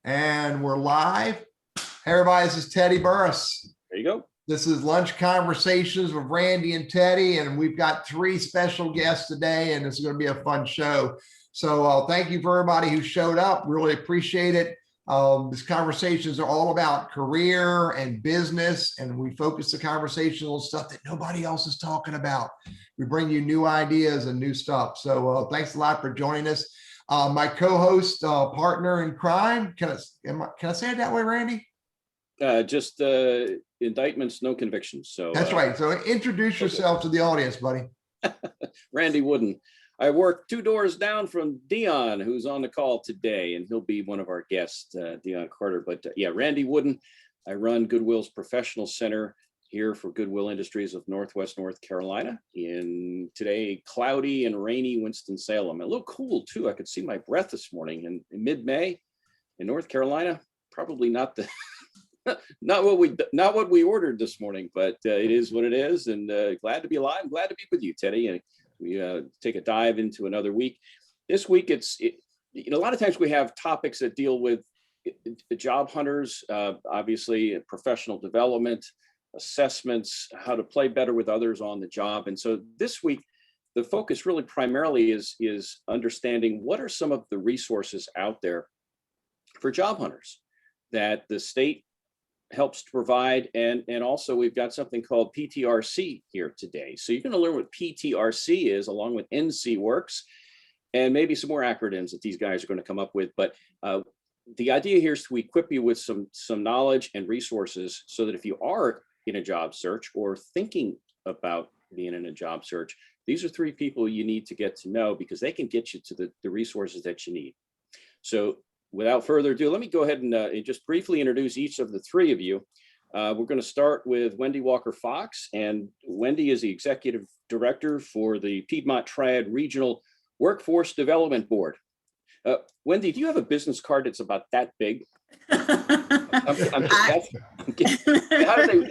And we're live. Hey, everybody, this is Teddy Burriss. There you go. This is Lunch Conversations with Randy and Teddy, and we've got 3 special guests today, and it's going to be a fun show. So thank you for everybody who showed up. Really appreciate it. These conversations are all about career and business, and we focus the conversation on stuff that nobody else is talking about. We bring you new ideas and new stuff. So thanks a lot for joining us. My co-host, partner in crime. Can I say it that way, Randy? Just indictments, no convictions. So that's right. So introduce yourself to the audience, buddy. Randy Wooden. I work 2 doors down from Deon, who's on the call today, and he'll be one of our guests, Deon Carter. But yeah, Randy Wooden. I run Goodwill's professional center here for Goodwill Industries of Northwest North Carolina in today cloudy and rainy Winston-Salem. A little cool too. I could see my breath this morning in mid-May in North Carolina. Probably not the not what we ordered this morning, but it is what it is. And glad to be alive. I'm glad to be with you, Teddy. And we take a dive into another week. This week, a lot of times we have topics that deal with job hunters, obviously professional development, assessments, how to play better with others on the job. And so this week, the focus really primarily is understanding what are some of the resources out there for job hunters that the state helps to provide. And also we've got something called PTRC here today. So you're going to learn what PTRC is along with NCWorks and maybe some more acronyms that these guys are going to come up with. But the idea here is to equip you with some knowledge and resources so that if you are in a job search or thinking about being in a job search, these are 3 people you need to get to know because they can get you to the resources that you need. So without further ado, let me go ahead and just briefly introduce each of the 3 of you. We're going to start with Wendy Walker-Fox, and Wendy is the Executive Director for the Piedmont Triad Regional Workforce Development Board. Wendy, do you have a business card that's about that big? How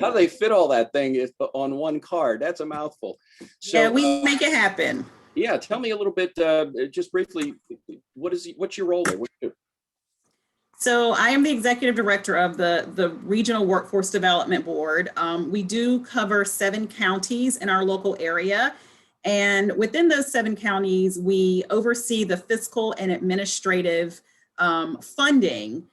do they fit all that thing on one card? That's a mouthful. So, yeah, we make it happen. Yeah, tell me a little bit, just briefly, what's your role there? What do you do? So I am the executive director of the Regional Workforce Development Board. We do cover 7 counties in our local area. And within those 7 counties, we oversee the fiscal and administrative funding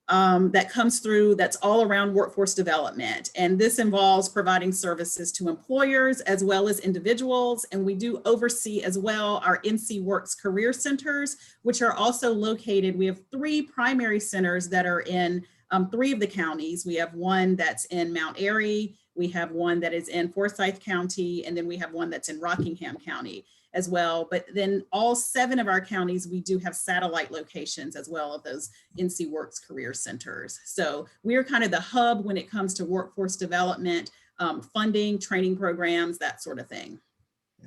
that comes through, that's all around workforce development. And this involves providing services to employers as well as individuals. And we do oversee as well our NCWorks career centers, which are also located. We have 3 primary centers that are in 3 of the counties. We have one that's in Mount Airy, we have one that is in Forsyth County, and then we have one that's in Rockingham County as well. But then all 7 of our counties, we do have satellite locations as well of those NCWorks career centers. So we're kind of the hub when it comes to workforce development, funding, training programs, that sort of thing.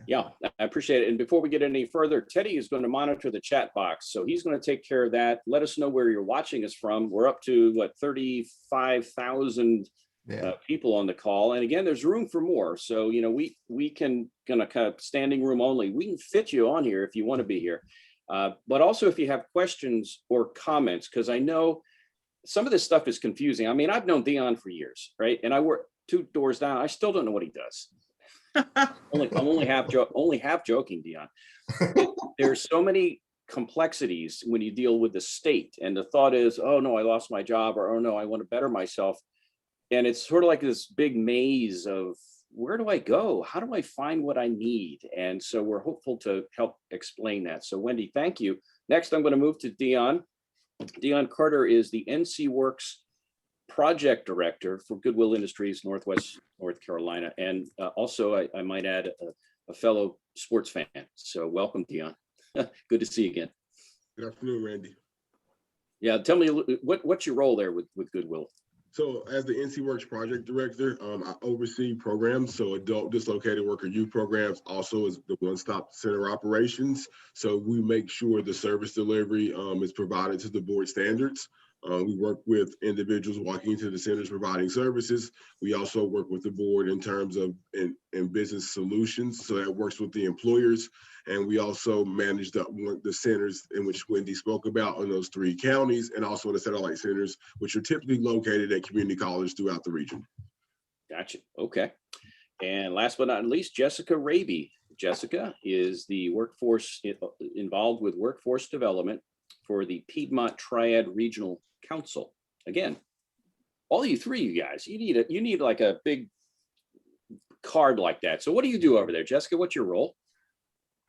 Yeah, I appreciate it. And before we get any further, Teddy is going to monitor the chat box. So he's going to take care of that. Let us know where you're watching us from. We're up to 35,000 people on the call. And again, there's room for more. So, we can kind of standing room only. We can fit you on here if you want to be here. But also if you have questions or comments, because I know some of this stuff is confusing. I mean, I've known Deon for years, right? And I work 2 doors down. I still don't know what he does. I'm only half joking, Deon. There's so many complexities when you deal with the state. And the thought is, oh no, I lost my job, or oh no, I want to better myself. And it's sort of like this big maze of where do I go? How do I find what I need? And so we're hopeful to help explain that. So Wendy, thank you. Next, I'm going to move to Deon. Deon Carter is the NCWorks Project Director for Goodwill Industries, Northwest North Carolina. And also, I might add, a fellow sports fan. So welcome, Deon. Good to see you again. Good afternoon, Randy. Yeah, tell me what's your role there with Goodwill? So as the NCWorks Project Director, I oversee programs. So adult dislocated worker youth programs also is the one-stop center operations. So we make sure the service delivery is provided to the board standards. We work with individuals walking into the centers providing services. We also work with the board in terms of in business solutions. So that works with the employers. And we also manage the centers in which Wendy spoke about in those 3 counties, and also the satellite centers, which are typically located at community colleges throughout the region. Gotcha. Okay. And last but not least, Jessica Raby. Jessica is the workforce involved with workforce development for the Piedmont Triad Regional Council. Again, all you 3, you guys, you need like a big card like that. So what do you do over there, Jessica? What's your role?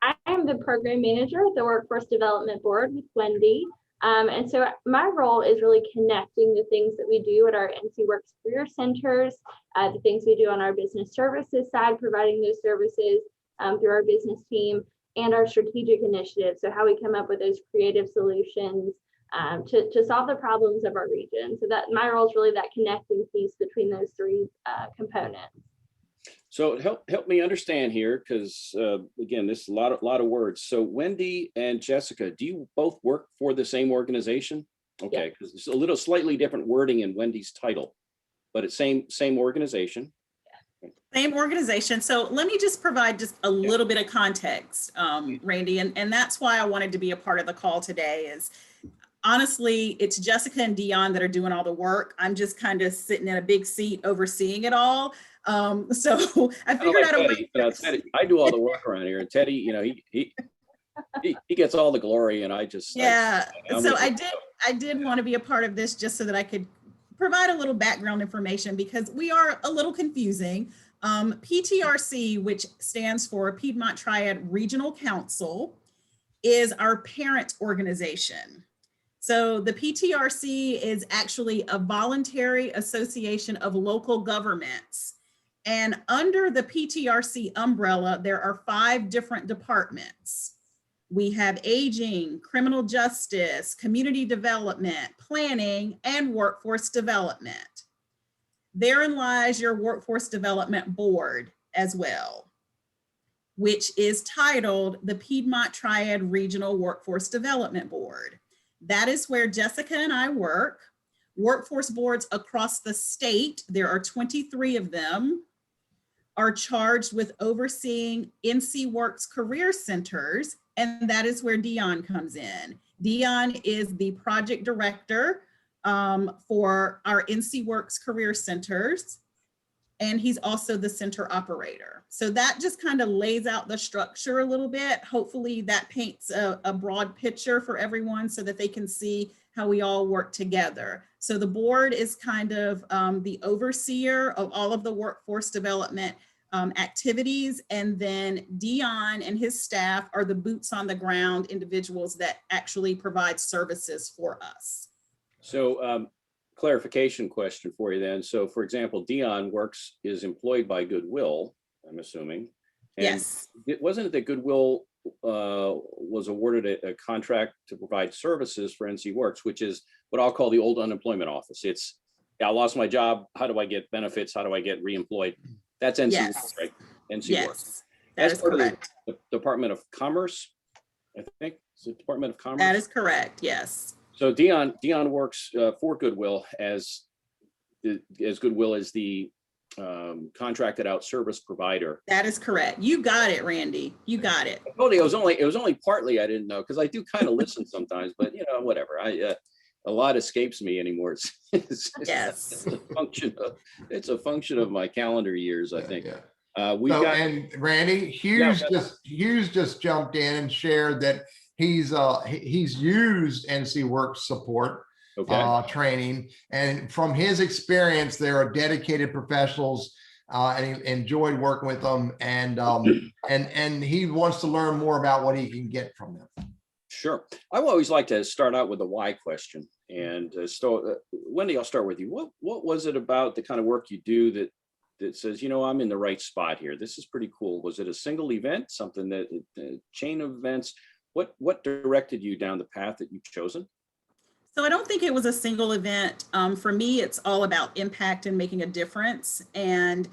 I am the program manager at the Workforce Development Board with Wendy. And so my role is really connecting the things that we do at our NCWorks career centers, the things we do on our business services side, providing those services through our business team, and our strategic initiatives. So how we come up with those creative solutions to solve the problems of our region. So that my role is really that connecting piece between those 3 components. So help me understand here, because again, this is a lot of words. So Wendy and Jessica, do you both work for the same organization? Okay, because it's a little slightly different wording in Wendy's title, but it's same organization. Same organization. So let me just provide just a little bit of context, Randy, and that's why I wanted to be a part of the call today. Is honestly, it's Jessica and Deon that are doing all the work. I'm just kind of sitting in a big seat overseeing it all. So I figured out a way. Teddy, I do all the work around here, and Teddy, you know, he gets all the glory, and I just I did want to be a part of this just so that I could provide a little background information, because we are a little confusing. PTRC, which stands for Piedmont Triad Regional Council, is our parent organization. So the PTRC is actually a voluntary association of local governments. And under the PTRC umbrella, there are 5 different departments. We have aging, criminal justice, community development, planning, and workforce development. Therein lies your workforce development board as well, which is titled the Piedmont Triad Regional Workforce Development Board. That is where Jessica and I work. Workforce boards across the state, there are 23 of them, are charged with overseeing NCWorks career centers, and that is where Deon comes in. Deon is the project director for our NCWorks career centers, and he's also the center operator. So that just kind of lays out the structure a little bit. Hopefully that paints a broad picture for everyone so that they can see how we all work together. So the board is kind of the overseer of all of the workforce development activities, and then Deon and his staff are the boots on the ground individuals that actually provide services for us. So clarification question for you then. So for example, Deon is employed by Goodwill, I'm assuming. And yes. Wasn't it that Goodwill was awarded a contract to provide services for NCWorks, which is what I'll call the old unemployment office. It's, I lost my job. How do I get benefits? How do I get reemployed? That's NCWorks, yes. right? NCWorks. Yes, that is correct. The Department of Commerce, I think. It's the Department of Commerce. That is correct, yes. So Deon works for Goodwill as Goodwill is the contracted out service provider. That is correct. You got it, Randy. You got it. I told you it was only partly I didn't know, because I do kind of listen sometimes, but you know, whatever. A lot escapes me anymore. Yes. It's a function of my calendar years, I think. Yeah. And Randy, Hughes just jumped in and shared that he's used NCWorks support training, and from his experience, there are dedicated professionals, and he enjoyed working with them, and he wants to learn more about what he can get from them. Sure. I always like to start out with a why question. And Wendy, I'll start with you. What was it about the kind of work you do that says, you know, I'm in the right spot here? This is pretty cool. Was it a single event, something that chain of events? What directed you down the path that you've chosen? So I don't think it was a single event. For me, it's all about impact and making a difference, and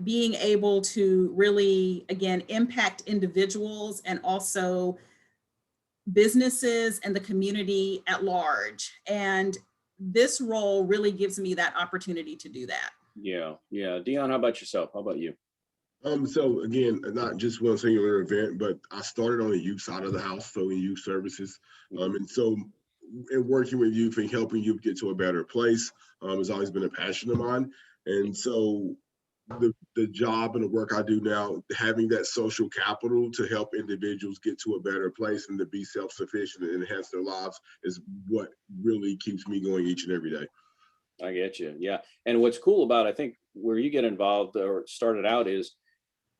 being able to really, again, impact individuals, and also businesses and the community at large. And this role really gives me that opportunity to do that. Yeah. Deon, how about yourself? How about you? So again, not just one singular event, but I started on the youth side of the house, so in youth services. And so in working with youth and helping youth get to a better place has always been a passion of mine. And so the job and the work I do now, having that social capital to help individuals get to a better place and to be self-sufficient and enhance their lives is what really keeps me going each and every day. I get you. Yeah. And what's cool about, I think, where you get involved or started out is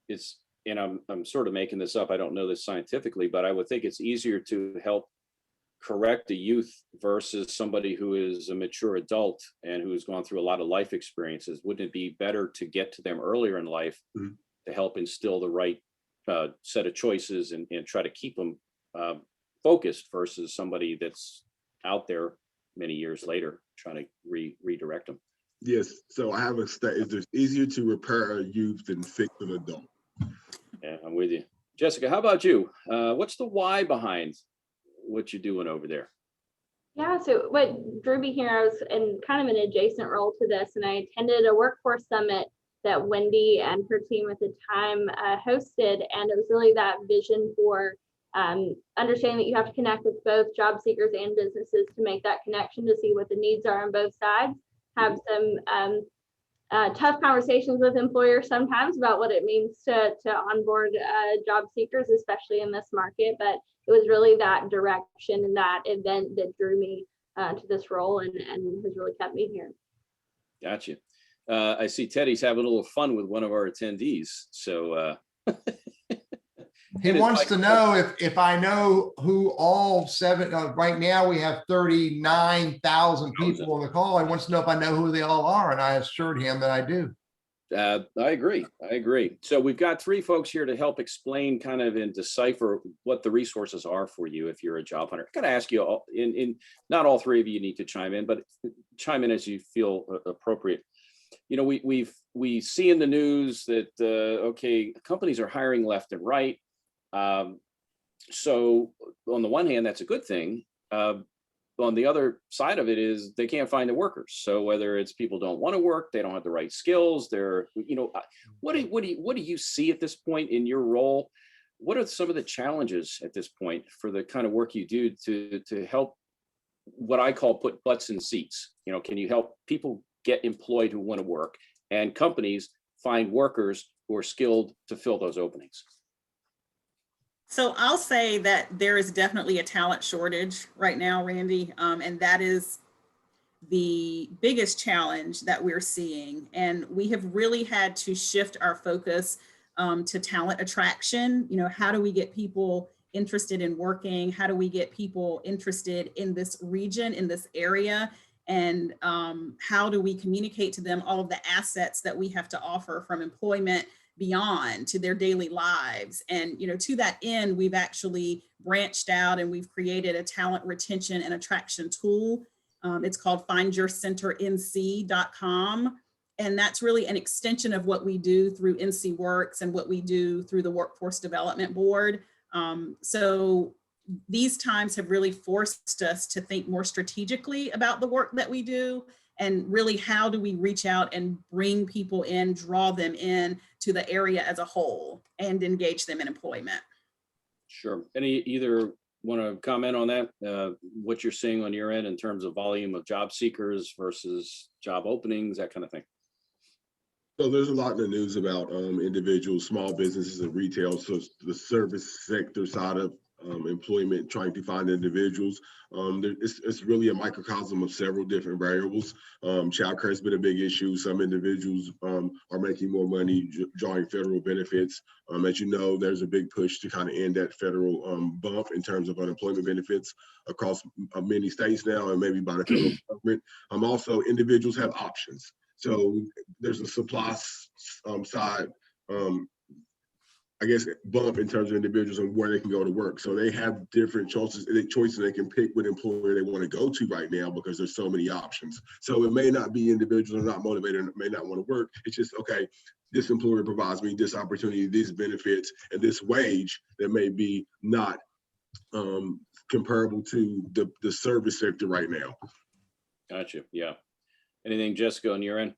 it's, and I'm sort of making this up, I don't know this scientifically, but I would think it's easier to help correct a youth versus somebody who is a mature adult and who's gone through a lot of life experiences. Wouldn't it be better to get to them earlier in life to help instill the right set of choices and try to keep them focused versus somebody that's out there many years later trying to redirect them? Yes. So I have a stat. It's easier to repair a youth than fix an adult. Yeah, I'm with you. Jessica, how about you? What's the why behind what you're doing over there? Yeah, so what drew me here, I was in kind of an adjacent role to this, and I attended a workforce summit that Wendy and her team at the time hosted, and it was really that vision for understanding that you have to connect with both job seekers and businesses to make that connection, to see what the needs are on both sides, have some tough conversations with employers sometimes about what it means to onboard job seekers, especially in this market. But it was really that direction and that event that drew me to this role and has really kept me here. Gotcha. I see Teddy's having a little fun with one of our attendees. So he wants to know if I know who all seven, right now we have 39,000 people on the call. He wants to know if I know who they all are. And I assured him that I do. I agree. So we've got three folks here to help explain kind of and decipher what the resources are for you if you're a job hunter. I got to ask you, not all three of you need to chime in, but chime in as you feel appropriate. You know, we see in the news that, okay, companies are hiring left and right. So on the one hand, that's a good thing. On the other side of it is they can't find the workers. So whether it's people don't want to work, they don't have the right skills, they're, you know, what do you see at this point in your role? What are some of the challenges at this point for the kind of work you do to help what I call put butts in seats? You know, can you help people get employed who want to work and companies find workers who are skilled to fill those openings? So I'll say that there is definitely a talent shortage right now, Randy, and that is the biggest challenge that we're seeing. And we have really had to shift our focus to talent attraction. You know, how do we get people interested in working? How do we get people interested in this region, in this area? And how do we communicate to them all of the assets that we have to offer, from employment beyond to their daily lives? And, you know, to that end, we've actually branched out and we've created a talent retention and attraction tool. It's called findyourcenternc.com. And that's really an extension of what we do through NCWorks and what we do through the Workforce Development Board. So these times have really forced us to think more strategically about the work that we do, and really how do we reach out and bring people in, draw them in to the area as a whole and engage them in employment. Sure. Either want to comment on that, what you're seeing on your end in terms of volume of job seekers versus job openings, that kind of thing? So there's a lot in the news about individuals, small businesses and retail, so the service sector side of employment, trying to find individuals. It's really a microcosm of several different variables. Childcare has been a big issue. Some individuals are making more money drawing federal benefits. As you know, there's a big push to kind of end that federal bump in terms of unemployment benefits across many states now, and maybe by the federal government. Also, individuals have options. So there's a supply side, I guess, bump in terms of individuals and where they can go to work. So they have different choices they can pick what employer they want to go to right now because there's so many options. So it may not be individuals are not motivated and may not want to work. It's just, okay, this employer provides me this opportunity, these benefits, and this wage that may be not comparable to the service sector right now. Gotcha. Yeah. Anything, Jessica, on your end?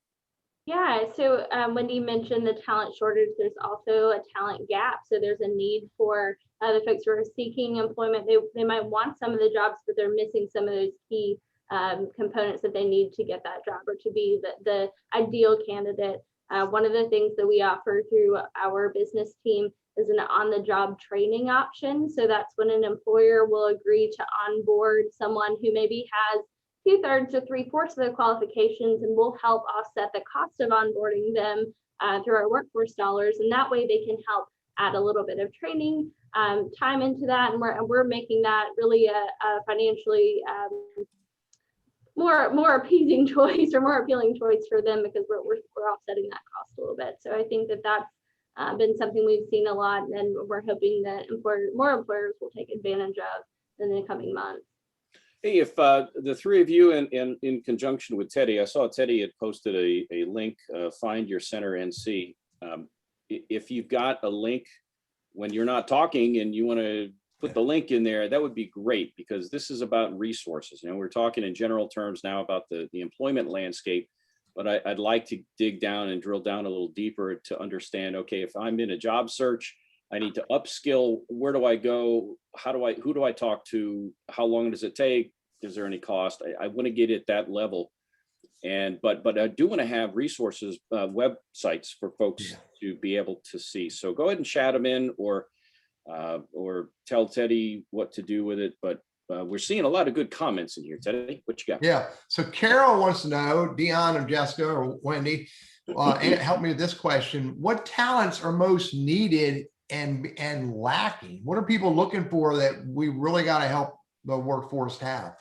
Yeah, so Wendy mentioned the talent shortage. There's also a talent gap. So there's a need for the folks who are seeking employment. They might want some of the jobs, but they're missing some of those key components that they need to get that job or to be the ideal candidate. One of the things that we offer through our business team is an on-the-job training option. So that's when an employer will agree to onboard someone who maybe has 2/3 to 3/4 of the qualifications, and we'll help offset the cost of onboarding them through our workforce dollars. And that way they can help add a little bit of training time into that. And we're making that really a financially more appeasing choice or more appealing choice for them, because we're offsetting that cost a little bit. So I think that that's been something we've seen a lot, and we're hoping that more employers will take advantage of in the coming months. Hey, if the three of you in conjunction with Teddy, I saw Teddy had posted a link, Find Your Center NC. If you've got a link when you're not talking and you want to put the link in there, that would be great, because this is about resources. You know, we're talking in general terms now about the employment landscape, but I'd like to dig down and drill down a little deeper to understand, okay, if I'm in a job search, I need to upskill. Where do I go? Who do I talk to? How long does it take? Is there any cost? I want to get at that level. But I do want to have resources, websites for folks to be able to see. So go ahead and chat them in, or tell Teddy what to do with it. But we're seeing a lot of good comments in here. Teddy, what you got? Yeah. So Carol wants to know, Deon or Jessica or Wendy, help me with this question. What talents are most needed and lacking? What are people looking for that we really got to help the workforce have?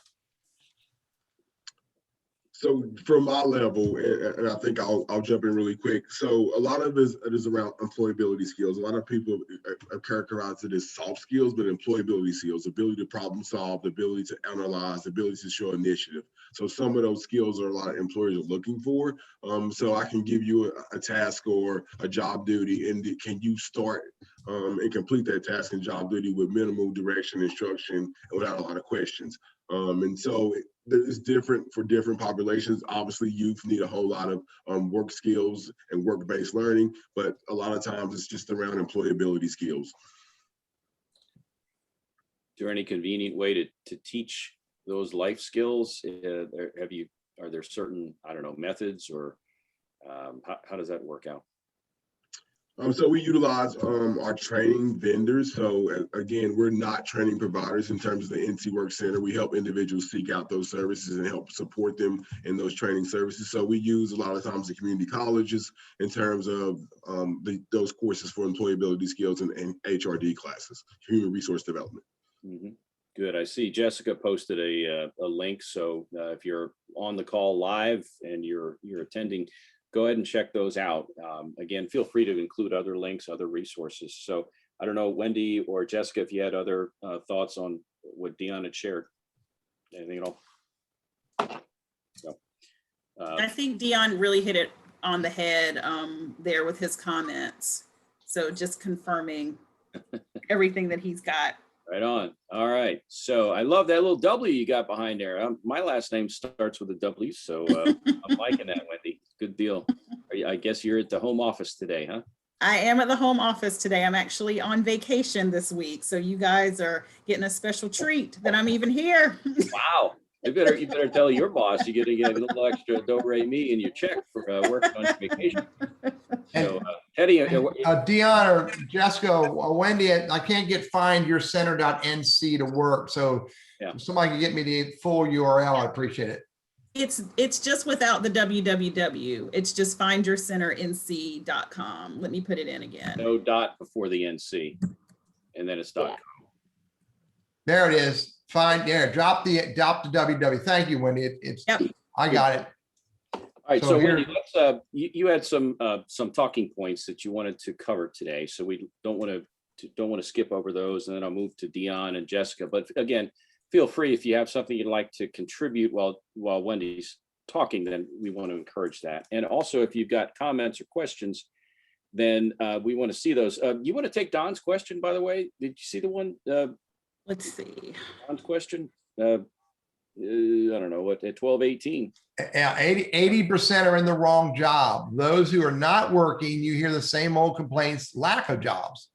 So from my level, and I think I'll jump in really quick. So a lot of it is around employability skills. A lot of people characterize it as soft skills, but employability skills, ability to problem solve, the ability to analyze, the ability to show initiative. So some of those skills are a lot of employers are looking for. So I can give you a task or a job duty, and can you start and complete that task and job duty with minimal direction, instruction, without a lot of questions. And so it's different for different populations. Obviously, youth need a whole lot of work skills and work-based learning, but a lot of times it's just around employability skills. Is there any convenient way to teach those life skills? Are there certain, I don't know, methods, or how does that work out? So we utilize our training vendors. So again, we're not training providers in terms of the NCWorks Center. We help individuals seek out those services and help support them in those training services. So we use a lot of times the community colleges in terms of those courses for employability skills and HRD classes, human resource development. Mm-hmm. Good. I see Jessica posted a link. So if you're on the call live and you're attending, go ahead and check those out. Again, feel free to include other links, other resources. So I don't know, Wendy or Jessica, if you had other thoughts on what Deon had shared. Anything at all? No. I think Deon really hit it on the head there with his comments. So just confirming everything that he's got. Right on. All right. So I love that little W you got behind there. My last name starts with a W, so I'm liking that, Wendy. Good deal. I guess you're at the home office today, huh? I am at the home office today. I'm actually on vacation this week, so you guys are getting a special treat that I'm even here. Wow. You better tell your boss you get a little extra do-re-mi in your check for working on vacation. So Teddy, Deon or Jessica or Wendy, I can't get findyourcenter.nc to work. So if somebody can get me the full URL, I appreciate it. It's just without the www. It's just findyourcenternc.com. Let me put it in again. No dot before the NC, and then it's .com. There it is. Fine. Yeah. Drop the www. Thank you, Wendy. I got it. All right. So Wendy, let's, you had some talking points that you wanted to cover today. So we don't want to skip over those, and then I'll move to Deon and Jessica. But again, feel free if you have something you'd like to contribute while Wendy's talking, then we want to encourage that. And also, if you've got comments or questions, then we want to see those. You want to take Don's question, by the way? Did you see the one? let's see. John's question. I don't know what at 12:18. Yeah, 80% are in the wrong job. Those who are not working, you hear the same old complaints, lack of jobs.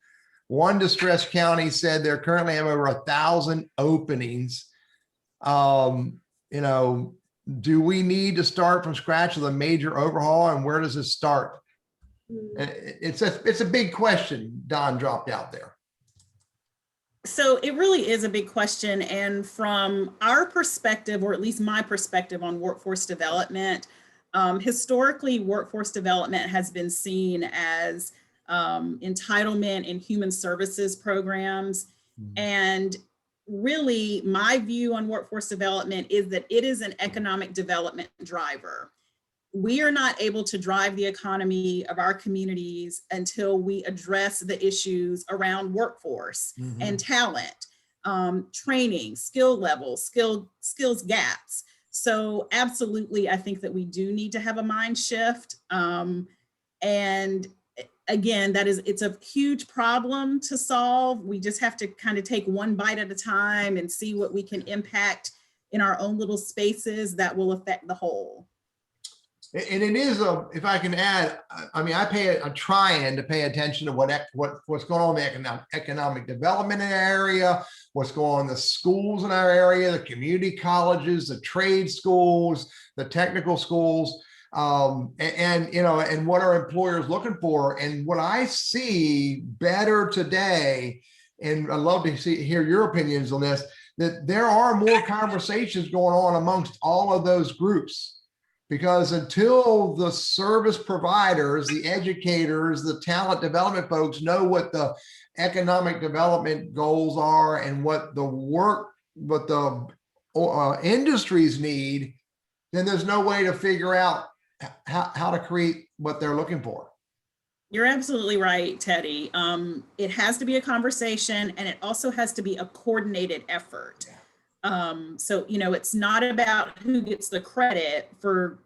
One distressed county said they're currently have over 1,000 openings. You know, do we need to start from scratch with a major overhaul, and where does it start? It's a big question Don dropped out there. So it really is a big question. And from our perspective, or at least my perspective on workforce development, historically, workforce development has been seen as entitlement and human services programs. And really, my view on workforce development is that it is an economic development driver. We are not able to drive the economy of our communities until we address the issues around workforce and talent, training, skill levels, skills gaps. So absolutely, I think that we do need to have a mind shift. And again, it's a huge problem to solve. We just have to kind of take one bite at a time and see what we can impact in our own little spaces that will affect the whole. And it is if I can add, I mean, I'm trying to pay attention to what's going on in the economic development in our area, what's going on in the schools in our area, the community colleges, the trade schools, the technical schools, and you know, and what are employers looking for. And what I see better today, and I'd love to hear your opinions on this, that there are more conversations going on amongst all of those groups. Because until the service providers, the educators, the talent development folks know what the economic development goals are and what the industries need, then there's no way to figure out how to create what they're looking for. You're absolutely right, Teddy. It has to be a conversation, and it also has to be a coordinated effort. So, you know, it's not about who gets the credit for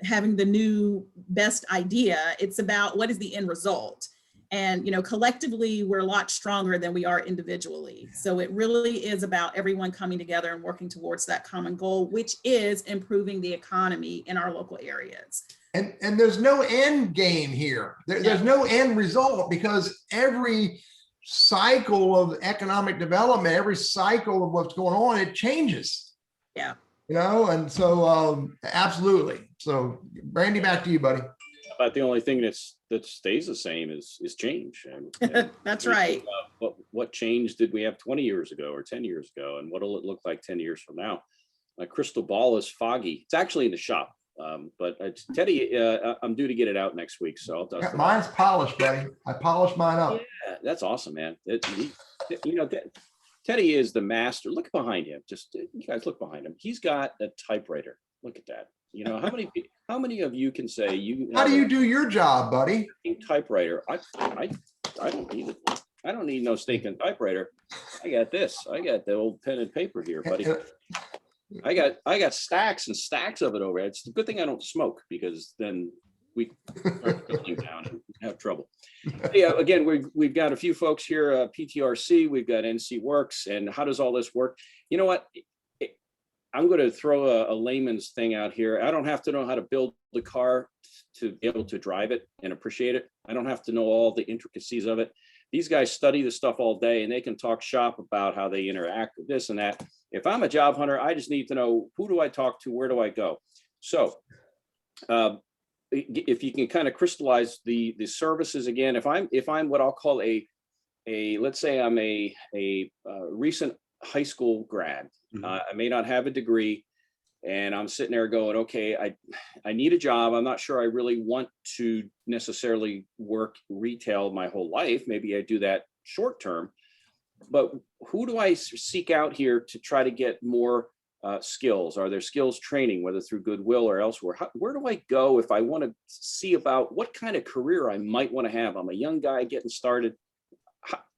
having the new best idea. It's about what is the end result. And, you know, collectively, we're a lot stronger than we are individually. So it really is about everyone coming together and working towards that common goal, which is improving the economy in our local areas. And there's no end game here. There's no end result, because every cycle of economic development, every cycle of what's going on, it changes. Yeah. You know, and so absolutely. So Randy, back to you, buddy. But the only thing that stays the same is change. And That's right. What change did we have 20 years ago or 10 years ago? And what will it look like 10 years from now? My crystal ball is foggy. It's actually in the shop. But Teddy, I'm due to get it out next week. So I'll dust it. Mine's polished, buddy. I polished mine up. Yeah, that's awesome, man. You know, Teddy is the master. Look behind him. Just you guys look behind him. He's got a typewriter. Look at that. You know, how many of you can say you? How do you do your job, buddy? Typewriter. I don't need it. I don't need no stinking typewriter. I got this. I got the old pen and paper here, buddy. I got stacks and stacks of it over there. It's a good thing I don't smoke, because then we start cooking down and have trouble. Yeah, again, we've got a few folks here, PTRC, we've got NCWorks, and how does all this work? You know what? I'm going to throw a layman's thing out here. I don't have to know how to build the car to be able to drive it and appreciate it. I don't have to know all the intricacies of it. These guys study this stuff all day, and they can talk shop about how they interact with this and that. If I'm a job hunter, I just need to know, who do I talk to? Where do I go? So if you can kind of crystallize the services again, if I'm what I'll call let's say I'm a recent high school grad, I may not have a degree, and I'm sitting there going, okay, I need a job. I'm not sure I really want to necessarily work retail my whole life. Maybe I do that short term, but who do I seek out here to try to get more skills? Are there skills training, whether through Goodwill or elsewhere? Where do I go if I want to see about what kind of career I might want to have? I'm a young guy getting started.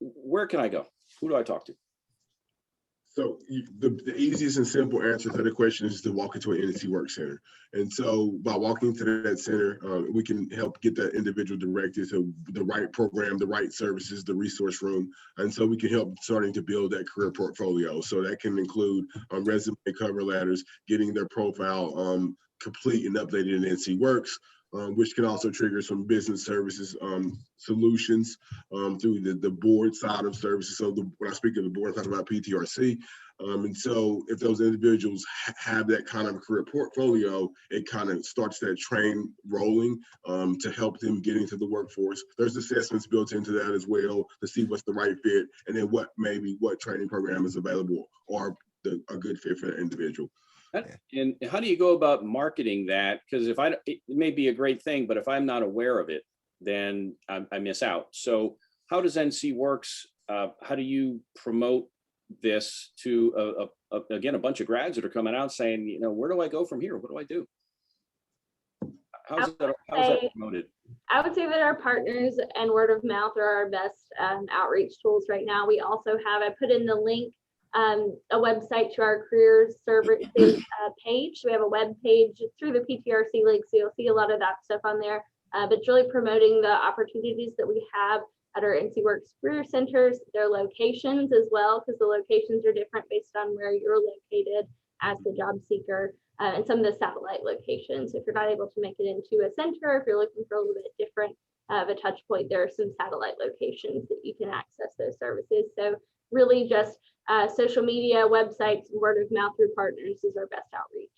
Where can I go? Who do I talk to? So the easiest and simple answer to the question is to walk into an NCWorks center. And so by walking to that center, we can help get that individual directed to the right program, the right services, the resource room. And so we can help starting to build that career portfolio. So that can include resume, cover letters, getting their profile complete and updated in NCWorks, which can also trigger some business services solutions through the board side of services. So when I speak of the board, I'm talking about PTRC. And so if those individuals have that kind of career portfolio, it kind of starts that train rolling to help them get into the workforce. There's assessments built into that as well to see what's the right fit, and then what training program is available or a good fit for that individual. And how do you go about marketing that? Because it may be a great thing, but if I'm not aware of it, then I miss out. So how does NCWorks, how do you promote this to, again, a bunch of grads that are coming out saying, you know, where do I go from here? What do I do? How's that promoted? I would say that our partners and word of mouth are our best outreach tools right now. We also have, I put in the link, a website to our career services page. We have a web page through the PTRC link, so you'll see a lot of that stuff on there. But it's really promoting the opportunities that we have at our NCWorks career centers, their locations as well, because the locations are different based on where you're located as the job seeker, and some of the satellite locations. If you're not able to make it into a center, if you're looking for a little bit different of a touch point, there are some satellite locations that you can access those services. So really just social media, websites, word of mouth through partners is our best outreach.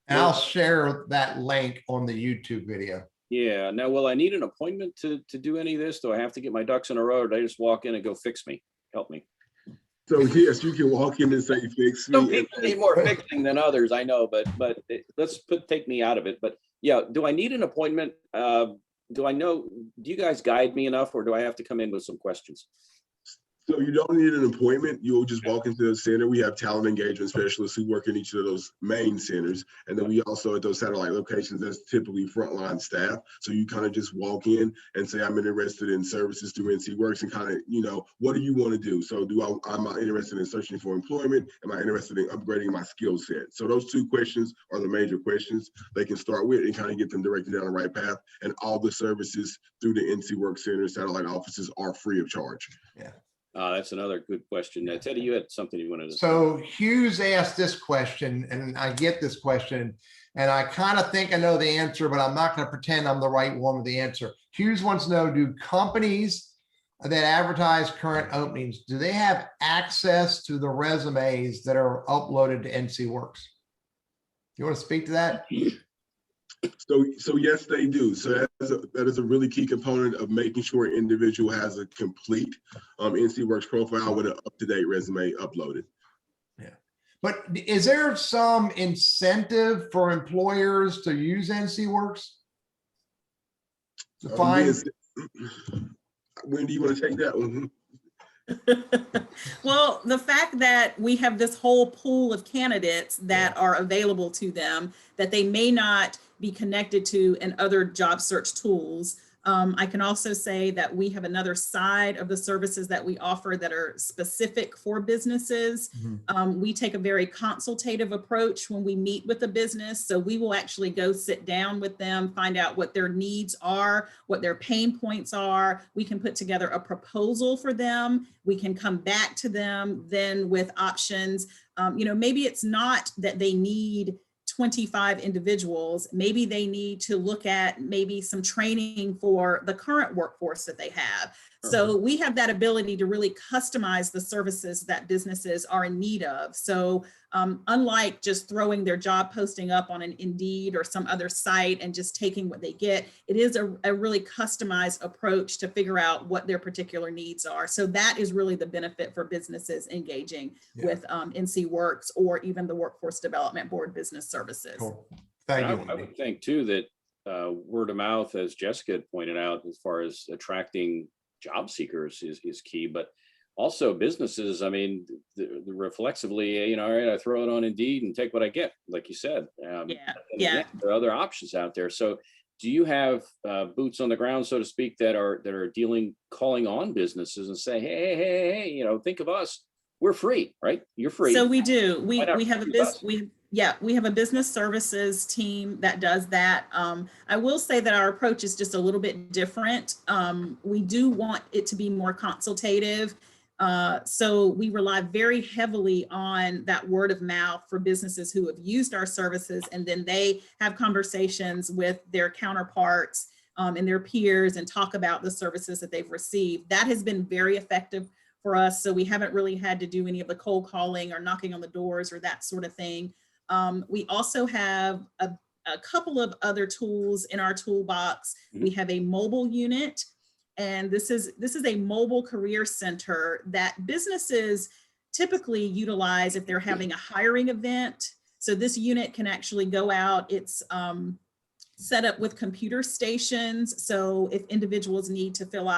And I'll share that link on the YouTube video. Yeah. Now, will I need an appointment to do any of this? Do I have to get my ducks in a row, or do I just walk in and go fix me? Help me. So yes, you can walk in and say, fix me. Some people need more fixing than others, I know, but take me out of it. But yeah, do I need an appointment? Do you guys guide me enough, or do I have to come in with some questions? So you don't need an appointment. You'll just walk into the center. We have talent engagement specialists who work in each of those main centers. And then we also, at those satellite locations, that's typically frontline staff. So you kind of just walk in and say, I'm interested in services through NCWorks, and kind of, you know, what do you want to do? So am I interested in searching for employment? Am I interested in upgrading my skill set? So those two questions are the major questions they can start with and kind of get them directed down the right path. And all the services through the NCWorks Center satellite offices are free of charge. Yeah. That's another good question. Teddy, you had something you wanted to say. So Hughes asked this question, and I get this question, and I kind of think I know the answer, but I'm not going to pretend I'm the right one with the answer. Hughes wants to know, do companies that advertise current openings, do they have access to the resumes that are uploaded to NCWorks? You want to speak to that? So yes, they do. So that is a really key component of making sure an individual has a complete NCWorks profile with an up-to-date resume uploaded. Yeah. But is there some incentive for employers to use NCWorks? Wendy, you want to take that one? Well, the fact that we have this whole pool of candidates that are available to them that they may not be connected to in other job search tools. I can also say that we have another side of the services that we offer that are specific for businesses. We take a very consultative approach when we meet with a business. So we will actually go sit down with them, find out what their needs are, what their pain points are. We can put together a proposal for them. We can come back to them then with options. Maybe it's not that they need 25 individuals, maybe they need to look at maybe some training for the current workforce that they have. So we have that ability to really customize the services that businesses are in need of. So unlike just throwing their job posting up on an Indeed or some other site and just taking what they get, it is a really customized approach to figure out what their particular needs are. So that is really the benefit for businesses engaging with NCWorks or even the Workforce Development Board Business Services. Cool. Thank you. I would think too that word of mouth, as Jessica had pointed out, as far as attracting job seekers is key, but also businesses, I mean, the reflexively, all right, I throw it on Indeed and take what I get, like you said. There are other options out there. So do you have boots on the ground, so to speak, that are calling on businesses and say, hey, think of us. we're free, right? You're free. So we do. Why not We have a use us? we have a business services team that does that. I will say that our approach is just a little bit different. We do want it to be more consultative. So we rely very heavily on that word of mouth for businesses who have used our services, and then they have conversations with their counterparts and their peers and talk about the services that they've received. That has been very effective for us. So we haven't really had to do any of the cold calling or knocking on the doors or that sort of thing. We also have a couple of other tools in our toolbox. We have a mobile unit, and this is a mobile career center that businesses typically utilize if they're having a hiring event. So this unit can actually go out. It's set up with computer stations. So if individuals need to fill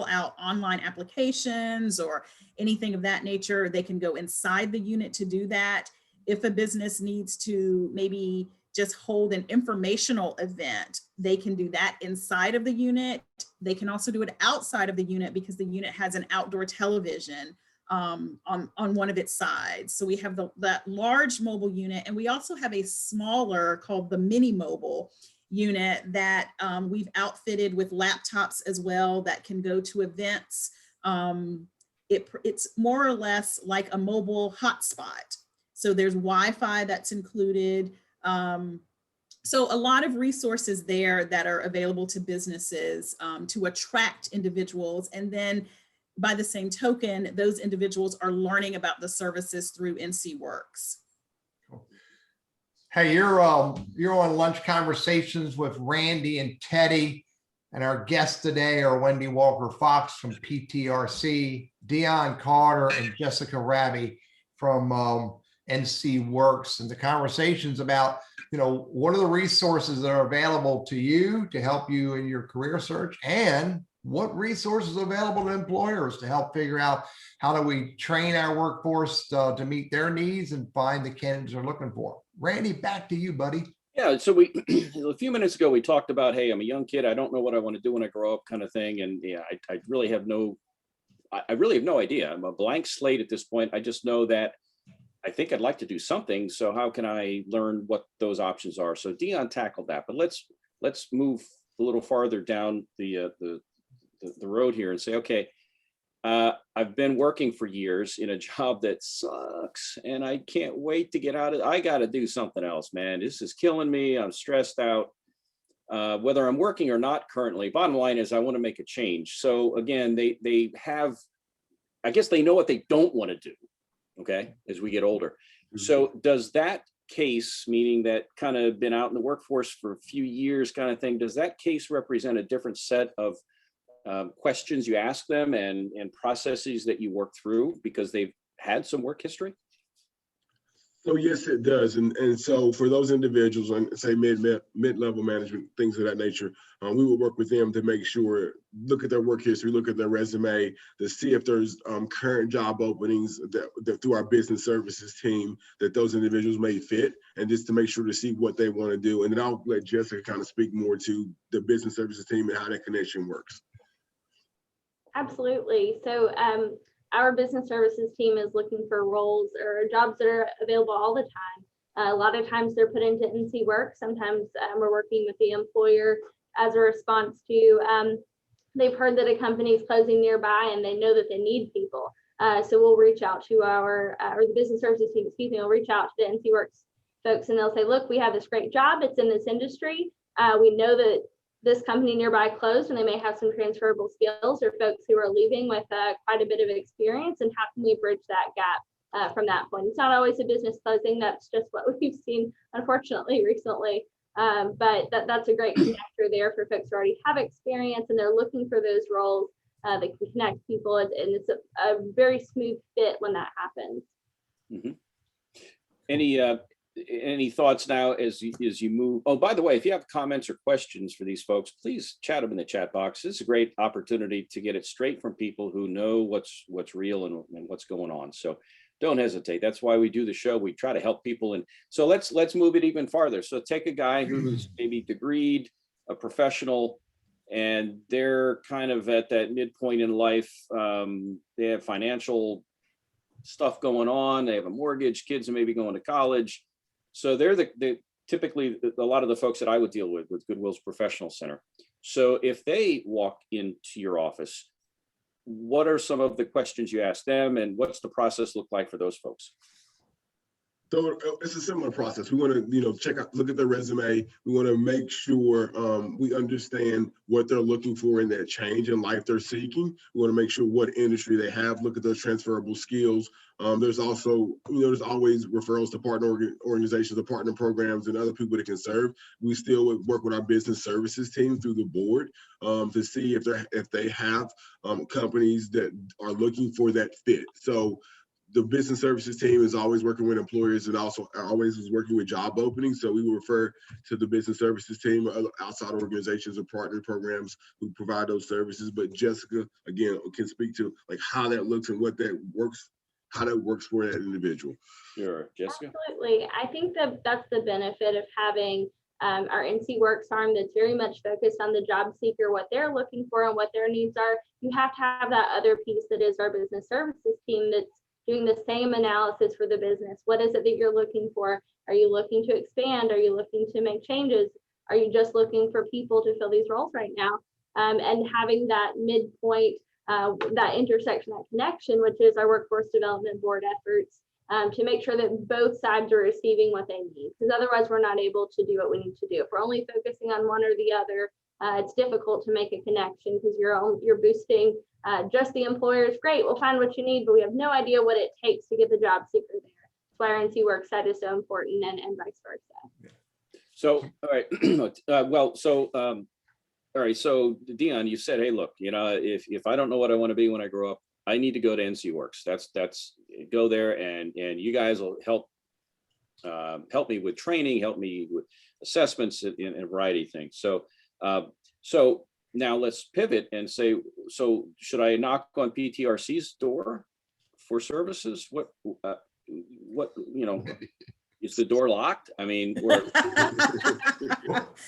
out online applications or anything of that nature, they can go inside the unit to do that. If a business needs to maybe just hold an informational event, they can do that inside of the unit. They can also do it outside of the unit because the unit has an outdoor television on one of its sides. So we have that large mobile unit, and we also have a smaller called the mini mobile unit that we've outfitted with laptops as well that can go to events. It's more or less like a mobile hotspot. So there's Wi-Fi that's included. So a lot of resources there that are available to businesses to attract individuals. And then by the same token, those individuals are learning about the services through NCWorks. Hey, you're on Lunch Conversations with Randy and Teddy, and our guests today are Wendy Walker-Fox from PTRC, Deon Carter, and Jessica Raby from NCWorks. And the conversation's about, what are the resources that are available to you to help you in your career search, and what resources are available to employers to help figure out how do we train our workforce to meet their needs and find the candidates they're looking for. Randy, back to you, buddy. Yeah, so a few minutes ago, we talked about, hey, I'm a young kid. I don't know what I want to do when I grow up, kind of thing. And yeah, I really have no idea. I'm a blank slate at this point. I just know that I think I'd like to do something. So how can I learn what those options are? So Deon tackled that, but let's move a little farther down the road here and say, okay, I've been working for years in a job that sucks, and I can't wait to get out of it. I got to do something else, man. This is killing me. I'm stressed out. Whether I'm working or not currently, bottom line is I want to make a change. So again, they have, I guess they know what they don't want to do, okay, as we get older. So does that case, meaning that kind of been out in the workforce for a few years kind of thing, does that case represent a different set of questions you ask them and processes that you work through because they've had some work history? So yes, it does. And so for those individuals, and say mid-level management, things of that nature, we will work with them to make sure, look at their work history, look at their resume, to see if there's current job openings that through our business services team that those individuals may fit, and just to make sure to see what they want to do. And then I'll let Jessica kind of speak more to the business services team and how that connection works. Absolutely. So our business services team is looking for roles or jobs that are available all the time. A lot of times they're put into NCWorks. Sometimes we're working with the employer as a response to, they've heard that a company is closing nearby and they know that they need people. So we'll reach out to or the business services team, will reach out to the NCWorks folks, and they'll say, look, we have this great job. It's in this industry. We know that this company nearby closed, and they may have some transferable skills or folks who are leaving with quite a bit of experience, and how can we bridge that gap from that point? It's not always a business closing. That's just what we've seen, unfortunately, recently. But that's a great connector there for folks who already have experience and they're looking for those roles that can connect people, and it's a very smooth fit when that happens. Mm-hmm. Any thoughts now as you move? Oh, by the way, if you have comments or questions for these folks, please chat them in the chat box. This is a great opportunity to get it straight from people who know what's real and what's going on. So don't hesitate. That's why we do the show. We try to help people. And so let's move it even farther. So take a guy who's maybe degreed, a professional, and they're kind of at that midpoint in life. They have financial stuff going on. They have a mortgage, kids are maybe going to college. So they're typically a lot of the folks that I would deal with Goodwill's Professional Center. So if they walk into your office, what are some of the questions you ask them, and what's the process look like for those folks? So it's a similar process. We want to, check out, look at their resume. We want to make sure we understand what they're looking for in that change in life they're seeking. We want to make sure what industry they have, look at those transferable skills. There's also, there's always referrals to partner organizations, or partner programs, and other people that can serve. We still would work with our business services team through the board to see if they have companies that are looking for that fit. So the business services team is always working with employers and also always is working with job openings. So we will refer to the business services team or other outside organizations or partner programs who provide those services. But Jessica, again, can speak to like how that looks and what that works, how that works for that individual. Sure, Jessica. Absolutely. I think that that's the benefit of having our NCWorks arm that's very much focused on the job seeker, what they're looking for and what their needs are. You have to have that other piece that is our business services team that's doing the same analysis for the business. What is it that you're looking for? Are you looking to expand? Are you looking to make changes? Are you just looking for people to fill these roles right now? And having that midpoint, that intersection, that connection, which is our workforce development board efforts, to make sure that both sides are receiving what they need. Because otherwise we're not able to do what we need to do. If we're only focusing on one or the other, it's difficult to make a connection because you're boosting just the employers. Great, we'll find what you need, but we have no idea what it takes to get the job seeker there. That's why our NCWorks side is so important, and vice versa. So, all right, all right. So Deon, you said, hey, look, if I don't know what I want to be when I grow up, I need to go to NCWorks. That's go there, and you guys will help me with training, help me with assessments in a variety of things. So now let's pivot and say, so should I knock on PTRC's door for services? What is the door locked? I mean,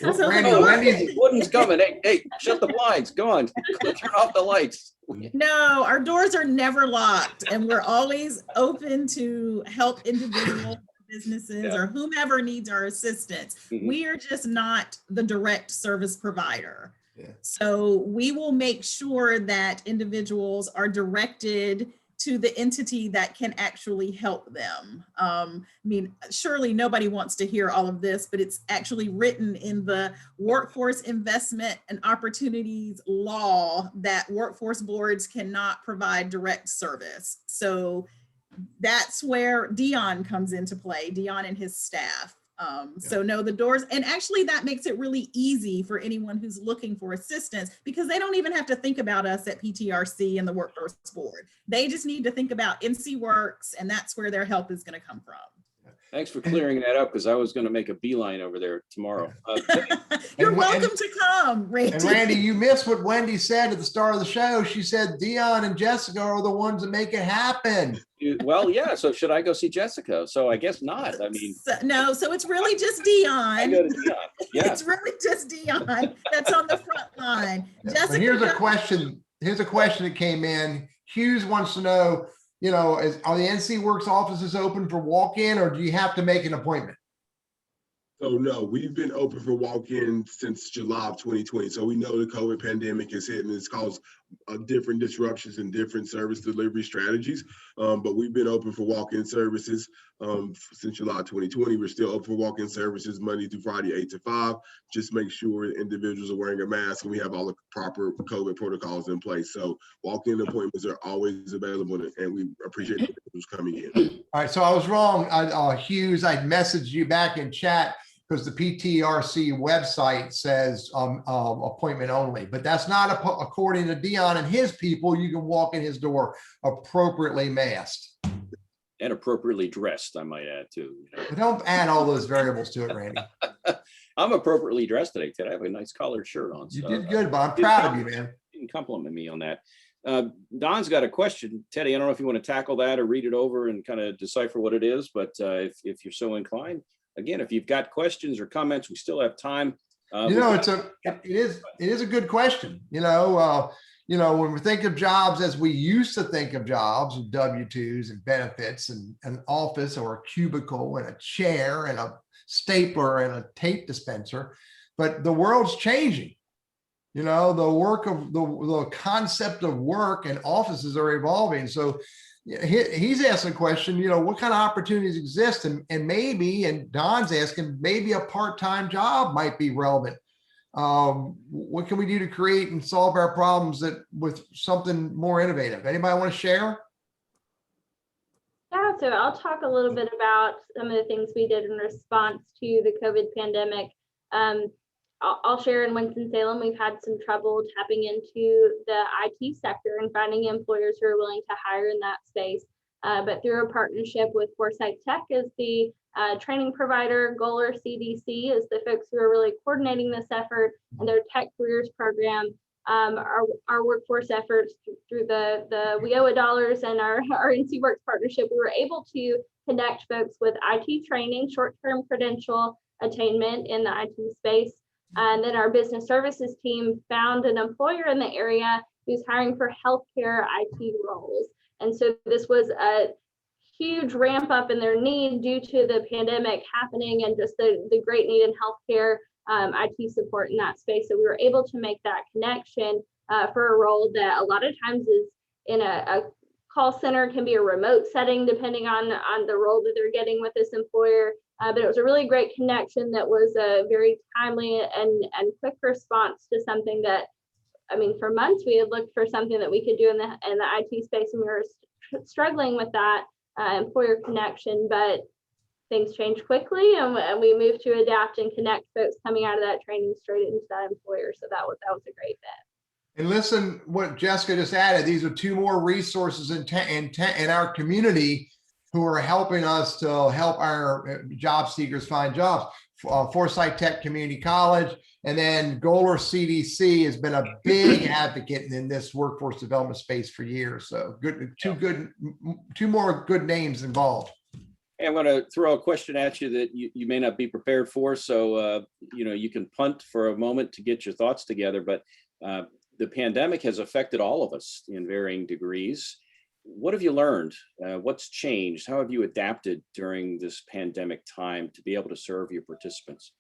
Wendy's Wooden's coming. Hey, shut the blinds. Go on, turn off the lights. No, our doors are never locked, and we're always open to help individuals, businesses, or whomever needs our assistance. We are just not the direct service provider. So we will make sure that individuals are directed to the entity that can actually help them. I mean, surely nobody wants to hear all of this, but it's actually written in the Workforce Investment and Opportunities Law that workforce boards cannot provide direct service. So that's where Deon comes into play, Deon and his staff. So no, the doors, and actually that makes it really easy for anyone who's looking for assistance, because they don't even have to think about us at PTRC and the Workforce Board. They just need to think about NCWorks, and that's where their help is going to come from. Thanks for clearing that up, because I was going to make a beeline over there tomorrow. You're welcome to come, Randy. And Randy, you missed what Wendy said at the start of the show. She said Deon and Jessica are the ones that make it happen. Well, yeah. So should I go see Jessica? So I guess not. I mean, no. So it's really just Deon. I go to Deon. Yeah. It's really just Deon that's on the front line. Jessica, here's a question. Here's a question that came in. Hughes wants to know, are the NCWorks offices open for walk-in, or do you have to make an appointment? So no, we've been open for walk-in since July of 2020. So we know the COVID pandemic is hitting. It's caused different disruptions and different service delivery strategies. But we've been open for walk-in services since July 2020. We're still open for walk-in services Monday through Friday, 8 to 5. Just make sure individuals are wearing a mask and we have all the proper COVID protocols in place. So walk-in appointments are always available, and we appreciate individuals coming in. All right, so I was wrong. Hughes, I messaged you back in chat because the PTRC website says appointment only, but that's not according to Deon and his people. You can walk in his door appropriately masked. And appropriately dressed, I might add too. But don't add all those variables to it, Randy. I'm appropriately dressed today. I have a nice collared shirt on. You so, did good, but I'm proud of you, man. You can compliment me on that. Don's got a question. Teddy, I don't know if you want to tackle that or read it over and kind of decipher what it is, but if you're so inclined, again, if you've got questions or comments, we still have time. It is a good question. when we think of jobs as we used to think of jobs with W-2s and benefits and an office or a cubicle and a chair and a stapler and a tape dispenser, but the world's changing. The concept of work and offices are evolving. So he's asking a question, what kind of opportunities exist? And maybe, and Don's asking, maybe a part-time job might be relevant. What can we do to create and solve our problems with something more innovative? Anybody want to share? Yeah, so I'll talk a little bit about some of the things we did in response to the COVID pandemic. I'll share in Winston-Salem, we've had some trouble tapping into the IT sector and finding employers who are willing to hire in that space. But through a partnership with Foresight Tech as the training provider, Goaler CDC is the folks who are really coordinating this effort, and their Tech Careers program, our workforce efforts through the WIOA dollars and our NCWorks partnership, we were able to connect folks with IT training, short-term credential attainment in the IT space. And then our business services team found an employer in the area who's hiring for healthcare IT roles. And so this was a huge ramp up in their need due to the pandemic happening and just the great need in healthcare IT support in that space. So we were able to make that connection for a role that a lot of times is in a call center, can be a remote setting depending on the role that they're getting with this employer. But it was a really great connection that was a very timely and quick response to something that, for months we had looked for something that we could do in the IT space, and we were struggling with that employer connection, but things changed quickly, and we moved to adapt and connect folks coming out of that training straight into that employer. So that was a great fit. And listen, what Jessica just added, these are two more resources in our community who are helping us to help our job seekers find jobs. Foresight Tech Community College, and then Goaler CDC has been a big advocate in this workforce development space for years. So two more good names involved. Hey, I'm going to throw a question at you that you may not be prepared for. So, you can punt for a moment to get your thoughts together, but the pandemic has affected all of us in varying degrees. What have you learned? What's changed? How have you adapted during this pandemic time to be able to serve your participants?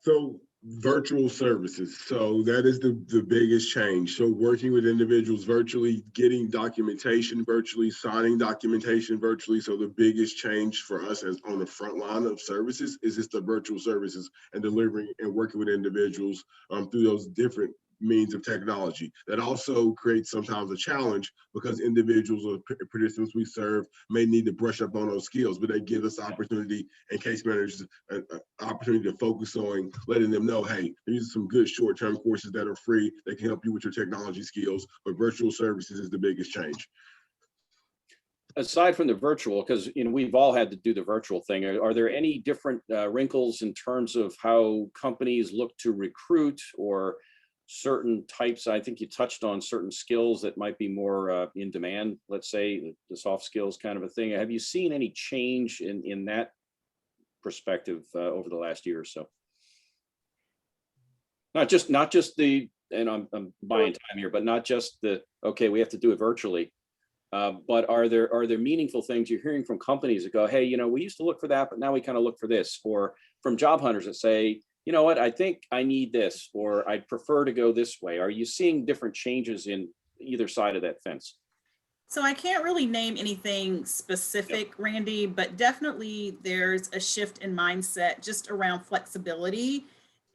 So virtual services. So that is the biggest change. So working with individuals virtually, getting documentation virtually, signing documentation virtually. So the biggest change for us as on the front line of services is just the virtual services and delivering and working with individuals through those different means of technology. That also creates sometimes a challenge because individuals or participants we serve may need to brush up on those skills, but they give us opportunity and case managers an opportunity to focus on letting them know, hey, these are some good short-term courses that are free that can help you with your technology skills, but virtual services is the biggest change. Aside from the virtual, because we've all had to do the virtual thing, are there any different wrinkles in terms of how companies look to recruit or certain types? I think you touched on certain skills that might be more in demand, let's say the soft skills kind of a thing. Have you seen any change in that perspective over the last year or so? Not just the, and I'm buying time here, but not just okay, we have to do it virtually. But are there meaningful things you're hearing from companies that go, hey, we used to look for that, but now we kind of look for this, or from job hunters that say, you know what, I think I need this, or I'd prefer to go this way. Are you seeing different changes in either side of that fence? So I can't really name anything specific, Randy, but definitely there's a shift in mindset just around flexibility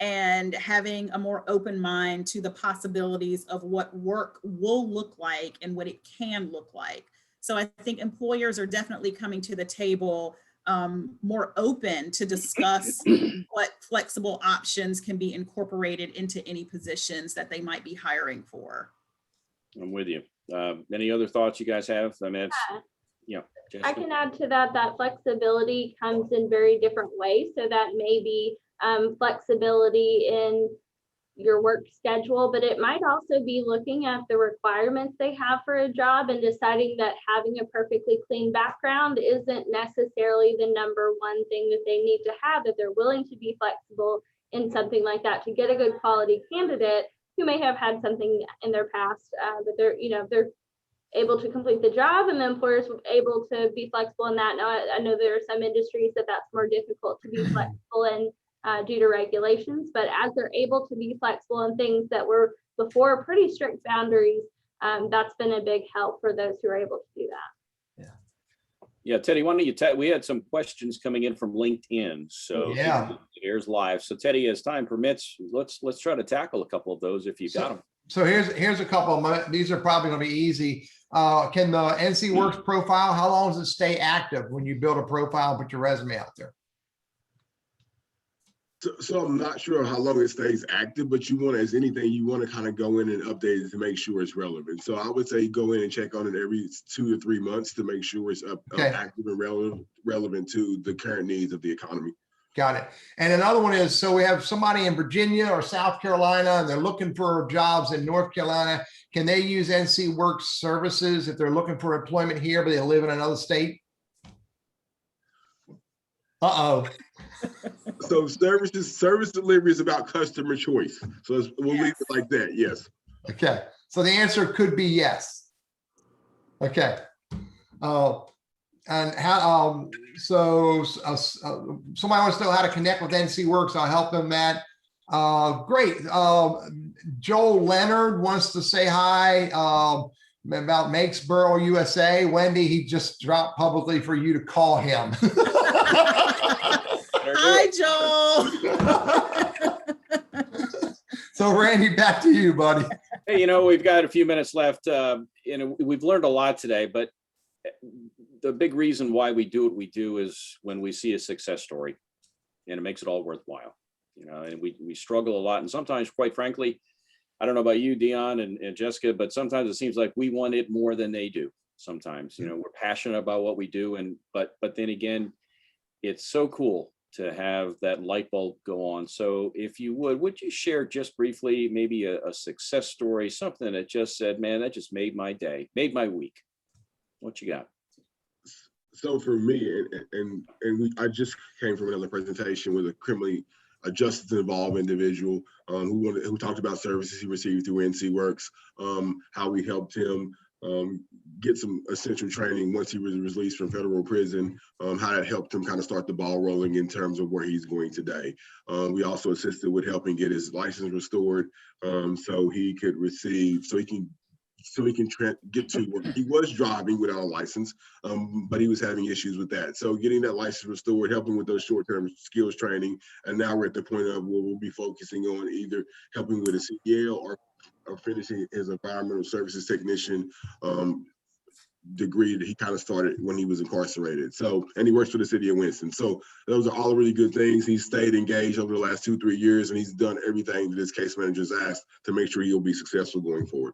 and having a more open mind to the possibilities of what work will look like and what it can look like. So I think employers are definitely coming to the table more open to discuss what flexible options can be incorporated into any positions that they might be hiring for. I'm with you. Any other thoughts you guys have? I mean, I can add to that flexibility comes in very different ways. So that may be flexibility in your work schedule, but it might also be looking at the requirements they have for a job and deciding that having a perfectly clean background isn't necessarily the number one thing that they need to have, that they're willing to be flexible in something like that to get a good quality candidate, who may have had something in their past, but they're able to complete the job, and the employers were able to be flexible in that. Now, I know there are some industries that's more difficult to be flexible in due to regulations, but as they're able to be flexible in things that were before pretty strict boundaries, that's been a big help for those who are able to do that. Yeah, Teddy, why don't you we had some questions coming in from LinkedIn, so Yeah. it airs live. So Teddy, as time permits, let's try to tackle a couple of those if you got them. So here's a couple of them. These are probably going to be easy. Can the NCWorks profile, how long does it stay active when you build a profile and put your resume out there? So I'm not sure how long it stays active, but you want to, as anything, you want to kind of go in and update it to make sure it's relevant. So I would say go in and check on it every 2 to 3 months to make sure it's active and relevant to the current needs of the economy. Got it. And another one is, so we have somebody in Virginia or South Carolina, and they're looking for jobs in North Carolina. Can they use NCWorks services if they're looking for employment here, but they live in another state? Uh-oh. So service delivery is about customer choice. So we'll leave it like that. Yes. Okay. So the answer could be yes. Okay. And how, somebody wants to know how to connect with NCWorks. I'll help them, Matt. Great. Joel Leonard wants to say hi about Makesboro, USA. Wendy, he just dropped publicly for you to call him. Hi, Joel. So Randy, back to you, buddy. Hey, we've got a few minutes left. We've learned a lot today, but the big reason why we do what we do is when we see a success story, and it makes it all worthwhile. And we struggle a lot, and sometimes, quite frankly, I don't know about you, Deon and Jessica, but sometimes it seems like we want it more than they do. Sometimes, we're passionate about what we do, but then again, it's so cool to have that light bulb go on. So if you would you share just briefly, maybe a success story, something that just said, man, that just made my day, made my week. What you got? So for me, I just came from another presentation with a criminally justice involved individual who talked about services he received through NCWorks, how we helped him get some essential training once he was released from federal prison, how that helped him kind of start the ball rolling in terms of where he's going today. We also assisted with helping get his license restored, so he could get to work. He was driving without a license, but he was having issues with that. So getting that license restored, helping with those short-term skills training, and now we're at the point of where we'll be focusing on either helping with a CDL or finishing his environmental services technician degree that he kind of started when he was incarcerated. So, and he works for the city of Winston. So those are all really good things. He's stayed engaged over the last 2-3 years, and he's done everything that his case manager's asked to make sure he'll be successful going forward.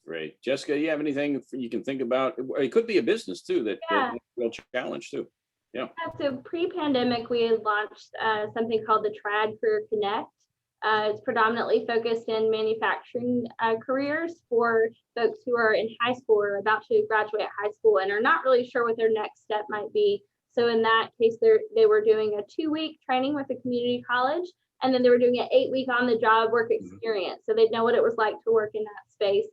Great. Jessica, you have anything you can think about? It could be a business too, that's a real challenge too. Yeah. So pre-pandemic, we had launched something called the Triad Career Connect. It's predominantly focused in manufacturing careers for folks who are in high school or about to graduate high school and are not really sure what their next step might be. So in that case, they were doing a 2-week training with a community college, and then they were doing an 8-week on-the-job work experience. So they'd know what it was like to work in that space.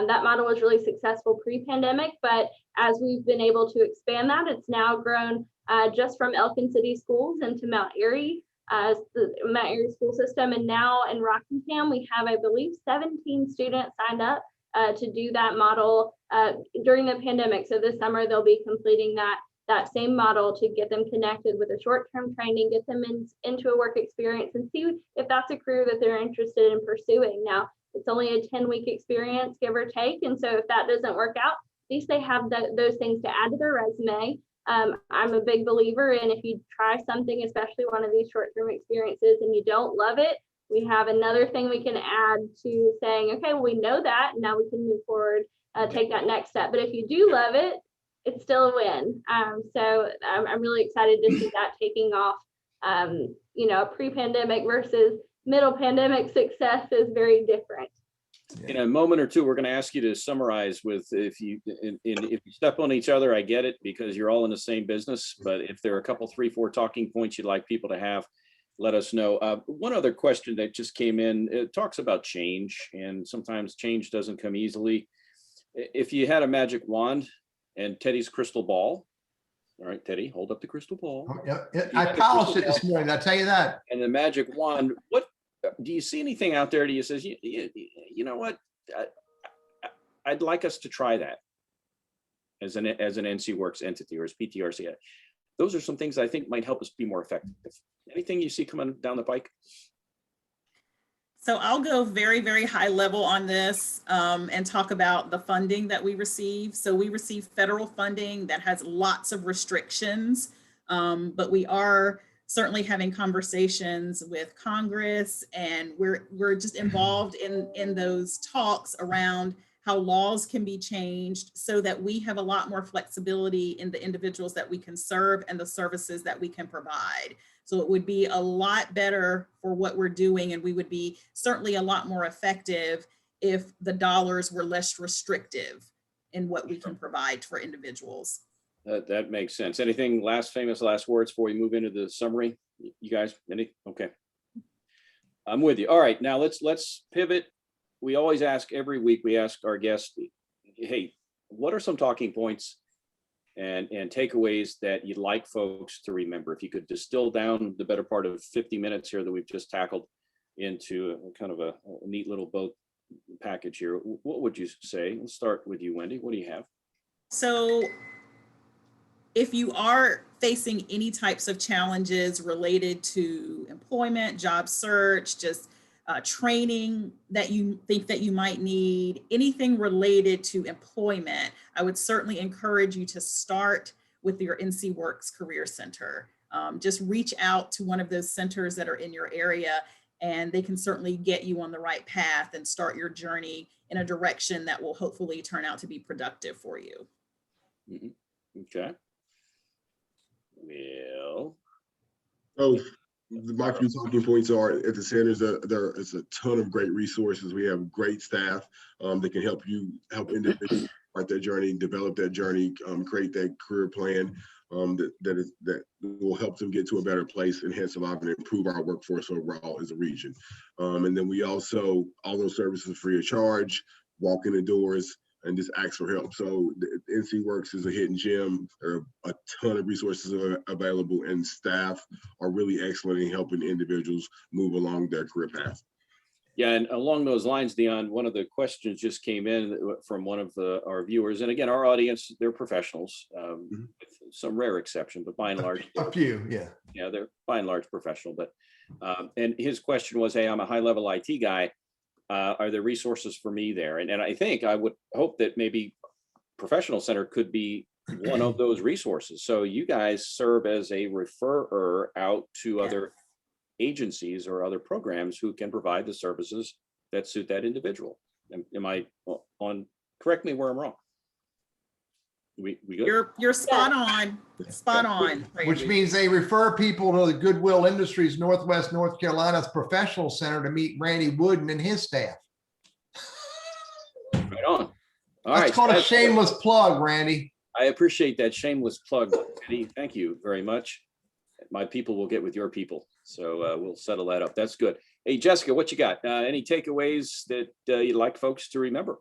That model was really successful pre-pandemic, but as we've been able to expand that, it's now grown just from Elkin City Schools into Mount Airy, the Mount Airy school system. And now in Rockingham, we have, I believe, 17 students signed up to do that model during the pandemic. So this summer, they'll be completing that same model to get them connected with a short-term training, get them into a work experience, and see if that's a career that they're interested in pursuing. Now, it's only a 10-week experience, give or take. And so if that doesn't work out, at least they have those things to add to their resume. I'm a big believer in, if you try something, especially one of these short-term experiences, and you don't love it, we have another thing we can add to saying, okay, well, we know that, and now we can move forward, take that next step. But if you do love it, it's still a win. So I'm really excited to see that taking off. Pre-pandemic versus middle pandemic success is very different. In a moment or two, we're going to ask you to summarize with, if you step on each other, I get it because you're all in the same business, but if there are a couple, 3, 4 talking points you'd like people to have, let us know. One other question that just came in, it talks about change, and sometimes change doesn't come easily. If you had a magic wand and Teddy's crystal ball, all right, Teddy, hold up the crystal ball. Oh, yeah, I polished it this morning. I'll tell you that. And the magic wand, what do you see anything out there that you says, you know what, I'd like us to try that as an NCWorks entity or as PTRC. Those are some things I think might help us be more effective. Anything you see coming down the pike? So I'll go very, very high level on this and talk about the funding that we receive. So we receive federal funding that has lots of restrictions, but we are certainly having conversations with Congress, and we're just involved in those talks around how laws can be changed so that we have a lot more flexibility in the individuals that we can serve and the services that we can provide. So it would be a lot better for what we're doing, and we would be certainly a lot more effective if the dollars were less restrictive in what we can provide for individuals. That makes sense. Anything famous last words before we move into the summary? You guys, okay. I'm with you. All right, now let's pivot. We always ask every week, we ask our guests, hey, what are some talking points and takeaways that you'd like folks to remember? If you could distill down the better part of 50 minutes here that we've just tackled into kind of a neat little boat package here, what would you say? Let's start with you, Wendy. What do you have? So if you are facing any types of challenges related to employment, job search, just training that you think that you might need, anything related to employment, I would certainly encourage you to start with your NCWorks Career Center. Just reach out to one of those centers that are in your area, and they can certainly get you on the right path and start your journey in a direction that will hopefully turn out to be productive for you. Mm-hmm. Okay. Well, So my few talking points are at the centers, there is a ton of great resources. We have great staff that can help individuals start their journey, develop that journey, create that career plan that will help them get to a better place, enhance their life, and improve our workforce overall as a region. And then we also, all those services free of charge, walk in the doors, and just ask for help. So the NCWorks is a hidden gem. There are a ton of resources available, and staff are really excellent in helping individuals move along their career path. Yeah, and along those lines, Deon, one of the questions just came in from one of our viewers. And again, our audience, they're professionals, with some rare exception, but by and large. A few, yeah. Yeah, they're by and large professional. But and his question was, hey, I'm a high-level IT guy. Are there resources for me there? And I think I would hope that maybe Professional Center could be one of those resources. So you guys serve as a referrer out to other agencies or other programs who can provide the services that suit that individual. Am I on? Correct me where I'm wrong. We good? You're spot on. Spot on. Which means they refer people to the Goodwill Industries Northwest North Carolina's Professional Center to meet Randy Wooden and his staff. Right on. All That's right. called a shameless plug, Randy. I appreciate that shameless plug, Eddie. Thank you very much. My people will get with your people, so we'll settle that up. That's good. Hey, Jessica, what you got? Any takeaways that you'd like folks to remember?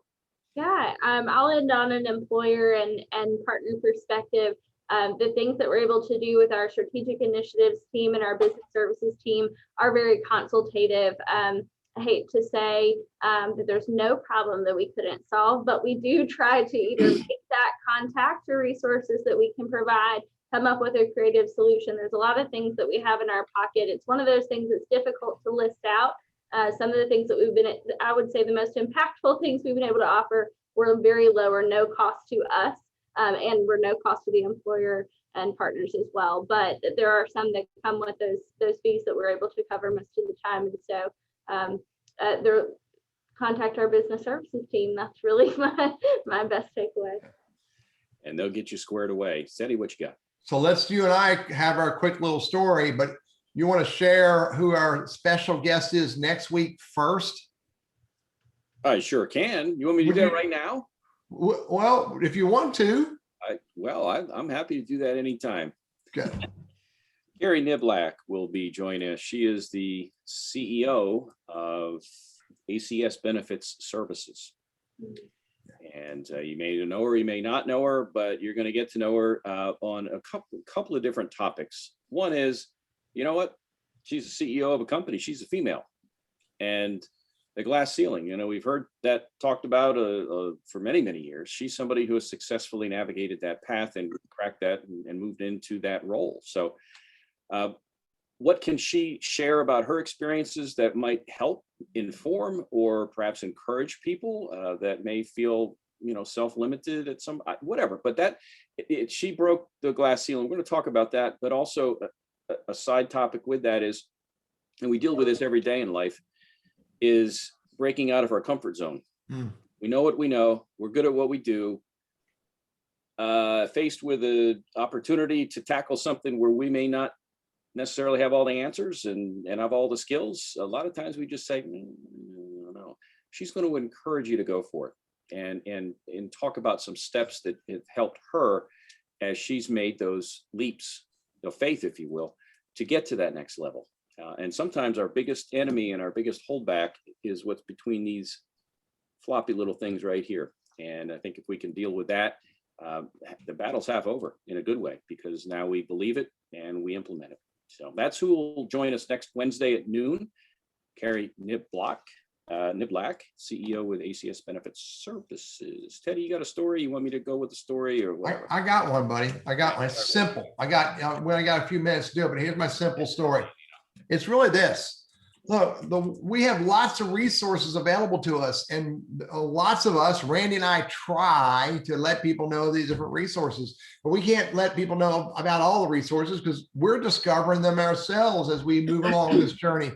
Yeah, I'll end on an employer and partner perspective. The things that we're able to do with our strategic initiatives team and our business services team are very consultative. I hate to say that there's no problem that we couldn't solve, but we do try to either make that contact or resources that we can provide, come up with a creative solution. There's a lot of things that we have in our pocket. It's one of those things that's difficult to list out. Some of the things that I would say the most impactful things we've been able to offer were very low or no cost to us, and were no cost to the employer and partners as well. But there are some that come with those fees that we're able to cover most of the time. And so contact our business services team. That's really my best takeaway. And they'll get you squared away. Sandy, what you got? So let's you and I have our quick little story, but you want to share who our special guest is next week first? I sure can. You want me to do that right now? Well, if you want to. I'm happy to do that anytime. Okay. Carrie Niblack will be joining us. She is the CEO of ACS Benefits Services. And you may know her, you may not know her, but you're going to get to know her on a couple of different topics. One is, you know what? She's the CEO of a company. She's a female. And the glass ceiling, you know, we've heard that talked about for many, many years. She's somebody who has successfully navigated that path and cracked that and moved into that role. So what can she share about her experiences that might help inform or perhaps encourage people that may feel, you know, self-limited at some, whatever, but that she broke the glass ceiling. We're going to talk about that, but also a side topic with that is, and we deal with this every day in life, is breaking out of our comfort zone. We know what we know. We're good at what we do. Faced with an opportunity to tackle something where we may not necessarily have all the answers and have all the skills, a lot of times we just say, no. She's going to encourage you to go for it and talk about some steps that have helped her as she's made those leaps of faith, if you will, to get to that next level. And sometimes our biggest enemy and our biggest holdback is what's between these floppy little things right here. And I think if we can deal with that, the battle's half over in a good way, because now we believe it and we implement it. So that's who will join us next Wednesday at noon. Carrie Niblack, CEO with ACS Benefits Services. Teddy, you got a story? You want me to go with the story or whatever? I got one, buddy. I got my simple. I got a few minutes to do it, but here's my simple story. It's really this. Look, we have lots of resources available to us, and lots of us, Randy and I, try to let people know these different resources, but we can't let people know about all the resources because we're discovering them ourselves as we move along this journey.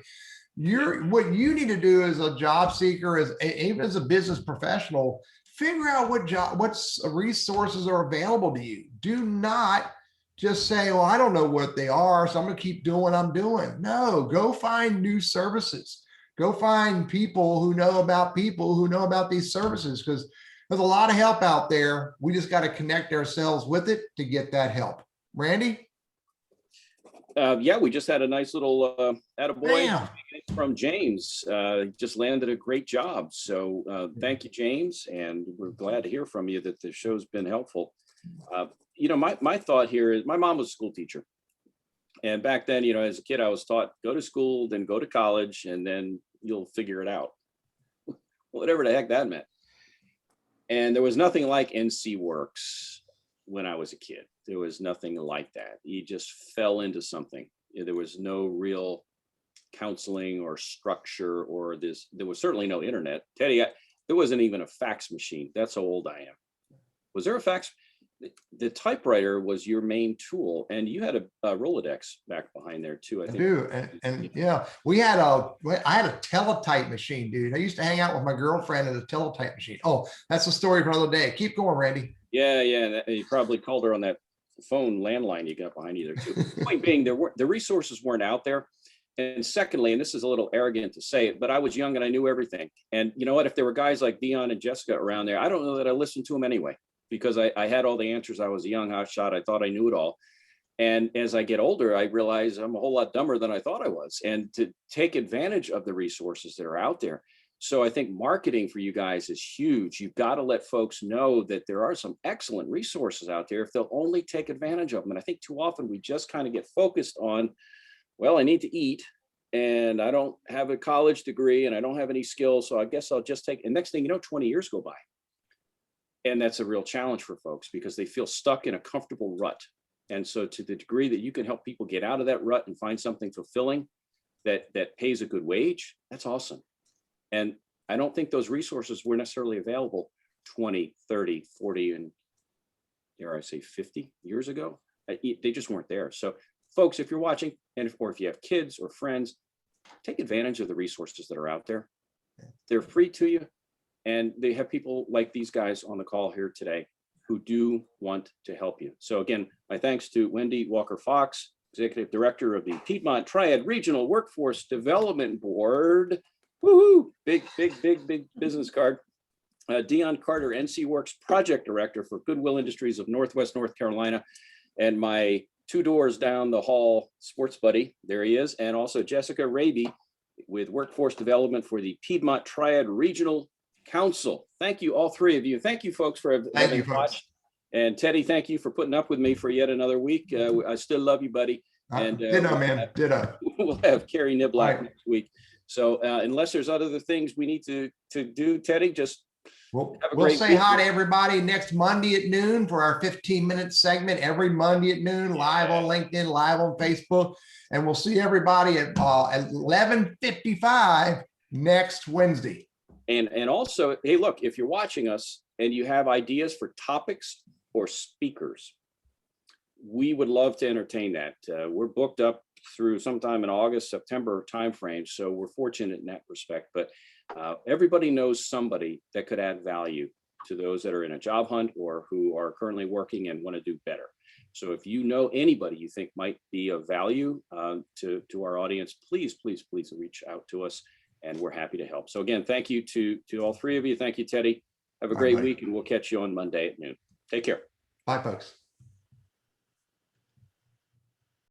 What you need to do as a job seeker, even as a business professional, figure out what resources are available to you. Do not just say, well, I don't know what they are, so I'm going to keep doing what I'm doing. No, go find new services. Go find people who know about these services, because there's a lot of help out there. We just got to connect ourselves with it to get that help. Randy? Yeah, we just had a nice little attaboy Damn. from James. Just landed a great job. So thank you, James. And we're glad to hear from you that the show's been helpful. You know, my thought here is, my mom was a school teacher. And back then, you know, as a kid, I was taught, go to school, then go to college, and then you'll figure it out. Whatever the heck that meant. And there was nothing like NCWorks when I was a kid. There was nothing like that. You just fell into something. There was no real counseling or structure or this. There was certainly no internet. Teddy, there wasn't even a fax machine. That's how old I am. Was there a fax? The typewriter was your main tool, and you had a Rolodex back behind there too. I think. do, and yeah, I had a teletype machine, dude. I used to hang out with my girlfriend at a teletype machine. Oh, that's a story for another day. Keep going, Randy. Yeah, you probably called her on that phone landline you got behind you there too. Point being, the resources weren't out there. And secondly, and this is a little arrogant to say it, but I was young and I knew everything. And you know what? If there were guys like Deon and Jessica around there, I don't know that I listened to them anyway, because I had all the answers. I was a young hotshot. I thought I knew it all. And as I get older, I realize I'm a whole lot dumber than I thought I was, and to take advantage of the resources that are out there. So I think marketing for you guys is huge. You've got to let folks know that there are some excellent resources out there if they'll only take advantage of them. And I think too often we just kind of get focused on, well, I need to eat and I don't have a college degree and I don't have any skills. So I guess I'll just take, and next thing you know, 20 years go by. And that's a real challenge for folks because they feel stuck in a comfortable rut. And so to the degree that you can help people get out of that rut and find something fulfilling that pays a good wage, that's awesome. And I don't think those resources were necessarily available 20, 30, 40, and dare I say 50 years ago. They just weren't there. So folks, if you're watching, or if you have kids or friends, take advantage of the resources that are out there. They're free to you. And they have people like these guys on the call here today who do want to help you. So again, my thanks to Wendy Walker-Fox, Executive Director of the Piedmont Triad Regional Workforce Development Board. Woohoo! Big business card. Deon Carter, NCWorks Project Director for Goodwill Industries of Northwest North Carolina. And my two doors down the hall, sports buddy, there he is, and also Jessica Raby with Workforce Development for the Piedmont Triad Regional Council. Thank you, all three of you. Thank you, folks, for having watched. And Teddy, thank you for putting up with me for yet another week. I still love you, buddy. And ditto, man. Ditto. We'll have Carrie Niblack Right. next week. So unless there's other things we need to do, Teddy, just We'll great say week. hi to everybody next Monday at noon for our 15-minute segment every Monday at noon, live on LinkedIn, live on Facebook. And we'll see everybody at 11:55 next Wednesday. And also, hey, look, if you're watching us and you have ideas for topics or speakers, we would love to entertain that. We're booked up through sometime in August, September timeframe, so we're fortunate in that respect. But everybody knows somebody that could add value to those that are in a job hunt or who are currently working and want to do better. So if you know anybody you think might be of value to our audience, please reach out to us, and we're happy to help. So again, thank you to all three of you. Thank you, Teddy. Have a great week, and we'll catch you on Monday at noon. Take care. Bye, folks.